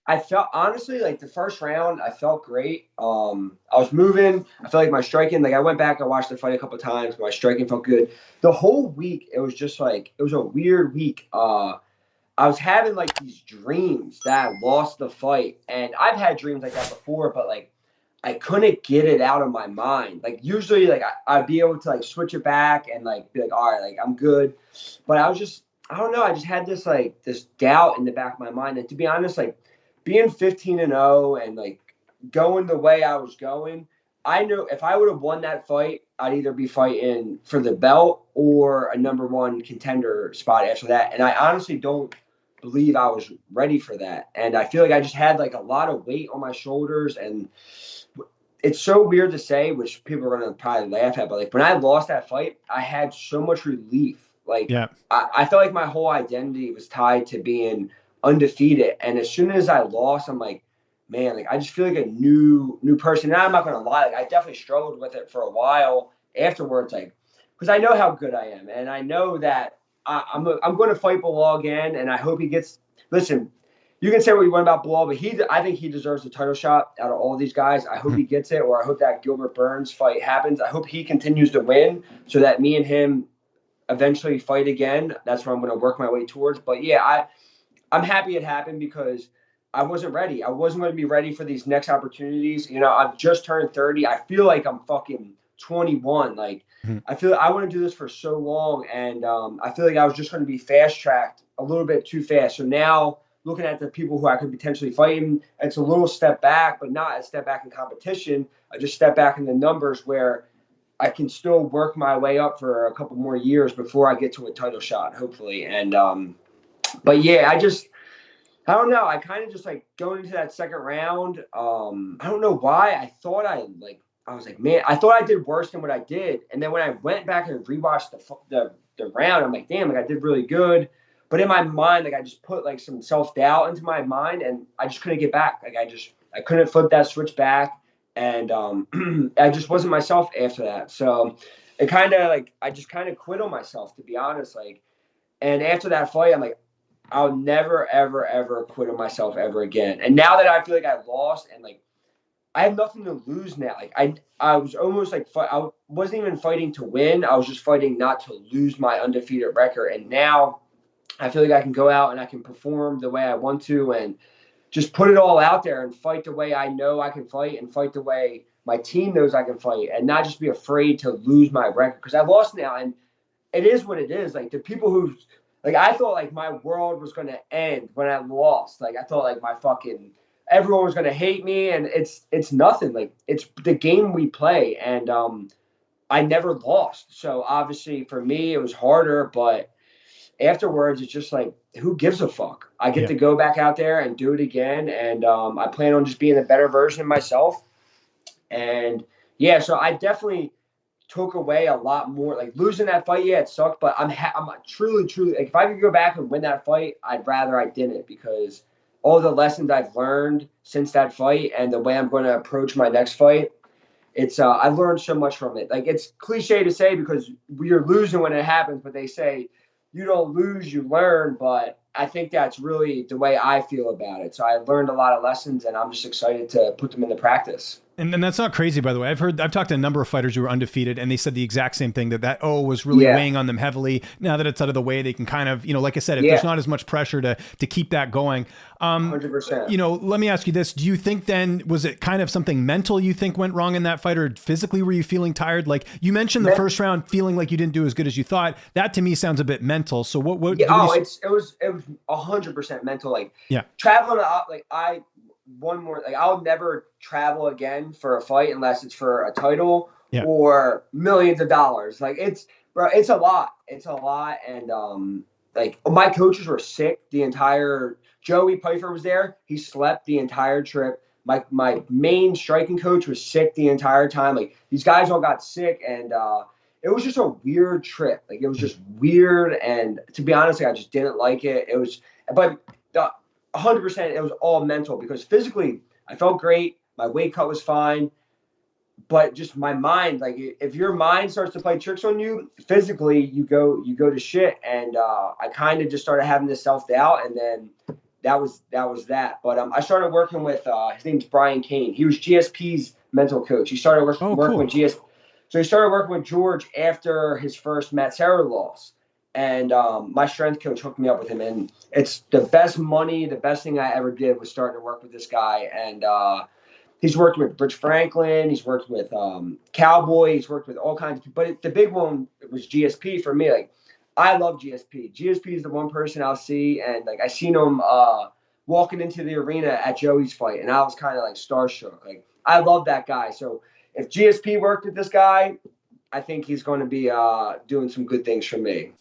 I felt honestly like the first round, I felt great. I was moving. I felt like my striking, like I went back, I watched the fight a couple times. My striking felt good. The whole week, it was just like it was a weird week. I was having like these dreams that I lost the fight, and I've had dreams like that before, but like I couldn't get it out of my mind. Like usually, like I'd be able to like switch it back and like be like, all right, like I'm good. But I was just, I don't know. I just had this like this doubt in the back of my mind. And to be honest, like being 15-0 and like going the way I was going, I know if I would have won that fight, I'd either be fighting for the belt or a number one contender spot after that. And I honestly don't believe I was ready for that. And I feel like I just had like a lot of weight on my shoulders, and it's so weird to say, which people are gonna probably laugh at, but like when I lost that fight, I had so much relief. Like Yeah. I felt like my whole identity was tied to being undefeated, and as soon as I lost, I'm like, man, like I just feel like a new person. And I'm not gonna lie, like I definitely struggled with it for a while afterwards, like because I know how good I am, and I know that I'm going to fight Bilal again, and I hope he gets. Listen, you can say what you want about Bilal, but I think he deserves a title shot out of all these guys. I hope he gets it, or I hope that Gilbert Burns fight happens. I hope he continues to win so that me and him eventually fight again. That's what I'm going to work my way towards. But yeah, I'm happy it happened because I wasn't ready. I wasn't going to be ready for these next opportunities. You know, I've just turned 30. I feel like I'm fucking 21. Like, I feel I want to do this for so long, and I feel like I was just going to be fast tracked a little bit too fast. So now, looking at the people who I could potentially fight, it's a little step back, but not a step back in competition. I just step back in the numbers where I can still work my way up for a couple more years before I get to a title shot, hopefully. And but yeah, I don't know. I kind of just like going into that second round. I don't know why. I was like, man, I thought I did worse than what I did. And then when I went back and rewatched the round, I'm like, damn, like I did really good. But in my mind, like I just put like some self doubt into my mind, and I just couldn't get back. Like I couldn't flip that switch back, and I just wasn't myself after that. So it kind of like I just kind of quit on myself, to be honest. Like, and after that fight, I'm like, I'll never, ever, ever quit on myself ever again. And now that I feel like I've lost and like I have nothing to lose now. Like I was almost like I wasn't even fighting to win. I was just fighting not to lose my undefeated record. And now I feel like I can go out and I can perform the way I want to and just put it all out there and fight the way I know I can fight and fight the way my team knows I can fight and not just be afraid to lose my record because I lost now and it is what it is. Like the people who like I thought like my world was gonna end when I lost. Like I thought like my fucking everyone was gonna hate me and it's nothing. Like it's the game we play and I never lost. So obviously for me it was harder, but afterwards it's just like who gives a fuck? I get Yeah. to go back out there and do it again and I plan on just being a better version of myself. And yeah, so I definitely took away a lot more. Like losing that fight, yeah, it sucked, but I'm truly like if I could go back and win that fight, I'd rather I didn't because all the lessons I've learned since that fight and the way I'm going to approach my next fight, it's I learned so much from it. Like it's cliche to say because you're losing when it happens, but they say you don't lose, you learn. But I think that's really the way I feel about it. So I learned a lot of lessons, and I'm just excited to put them into practice. And that's not crazy, by the way. I've talked to a number of fighters who were undefeated, and they said the exact same thing that O was really Yeah, weighing on them heavily. Now that it's out of the way, they can kind of, like I said, if there's yeah, not as much pressure to keep that going. 100%. Let me ask you this: do you think then was it kind of something mental you think went wrong in that fight, or physically were you feeling tired? Like you mentioned the first round, feeling like you didn't do as good as you thought. That to me sounds a bit mental. So what? Yeah. What do Oh, you? it was 100% mental. Like Yeah. traveling out. Like I one more. Like I'll never travel again for a fight unless it's for a title Yeah. or millions of dollars. Like it's bro. It's a lot. It's a lot. And like my coaches were sick the entire. Joey Pfeiffer was there. He slept the entire trip. My main striking coach was sick the entire time. Like these guys all got sick and it was just a weird trip. Like it was just weird, and to be honest, like, I just didn't like it. It was, but 100%, it was all mental because physically I felt great. My weight cut was fine, but just my mind, like if your mind starts to play tricks on you, physically you go to shit. And I kind of just started having this self doubt, and then was that. But I started working with his name's Brian Kane. He was GSP's mental coach. He started Oh, working cool. with GSP. So he started working with George after his first Matt Serra loss. And my strength coach hooked me up with him, and it's the best money, the best thing I ever did was starting to work with this guy. And he's worked with Rich Franklin, he's worked with Cowboy, he's worked with all kinds of people. But the big one was GSP for me. Like, I love GSP. GSP is the one person I'll see, and like I seen him walking into the arena at Joey's fight, and I was kind of like starstruck. Like, I love that guy. So if GSP worked with this guy, I think he's going to be doing some good things for me.